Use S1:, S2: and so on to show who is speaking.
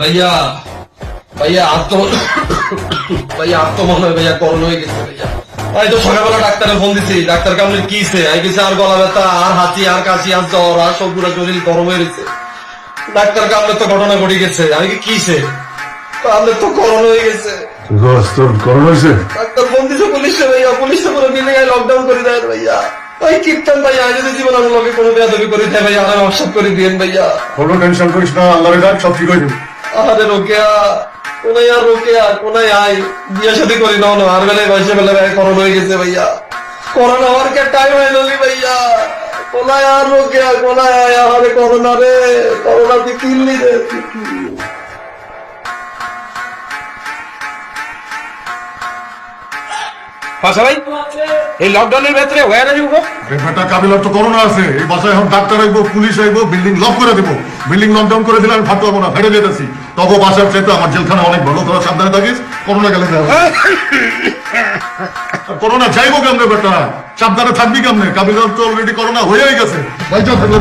S1: ভাইয়া ভাইয়া ভাইয়া মনে হয় ভাইয়া করোনা হয়ে গেছে ভাইয়া। তাই তো সকালবেলা ডাক্তারে ফোন দিছি, ডাক্তার কামলে কিছে আই গেছে, আর গলা ব্যথা আর হাঁচি আর কাশি আর জ্বর আর সব পুরো শরীর গরম হয়ে গেছে। ডাক্তার কামলে তো ঘটনা ঘটে গেছে, আমি কি কিছে কামলে তো করোনা হয়ে গেছে।
S2: তোর করোনা হয়েছে?
S1: ডাক্তার ফোন দিছে পুলিশে ভাইয়া, পুলিশে পুরো বিল্ডিং এ লকডাউন করে দেয় ভাইয়া। ভাই কিপটান ভাইয়া, আমি যদি জীবন আমার লগে কোনো বেয়াদবি করে দেয় ভাইয়া, আর অবসাদ করে দিয়েন ভাইয়া।
S2: কোনো টেনশন করিস না, আল্লাহর ডাক সব ঠিক হয়ে যাবে।
S1: আরে রোকেয়া কোনাই আর রোকেয়া কোনাই আয় বিয়ে শাদী করি না না, আর বেলায় বয়সে বেলা ভাই করোনা হয়ে গেছে ভাইয়া। করোনা হওয়ার কে টাইম হয়ে গেলি ভাইয়া। কোনাই আর রোকেয়া কোনাই আয়, আরে করোনা রে, করোনা তুই কিনলি রে।
S3: ভাই এই লকডাউনের ভেতরে হয়ে না যাবো।
S2: বেটা কাবিলার তো করোনা আছে, এই বাসায় এখন ডাক্তার আইব, পুলিশ আইব, বিল্ডিং লক করে দেবো। বিল্ডিং লকডাউন করে দিলে আমি ফাটতে পারবো না, ফেটে যেতেছি। তখন বাসার চাইতে আমার জেলখানা অনেক ভালো, তোরা সাবধানে থাকিস। করোনা গেলে করোনা যাইবো কেমনে বেটা, সাবধানে থাকবি কেমনে? কাবিলার তো অলরেডি করোনা হয়েই গেছে, ভাই থাকলে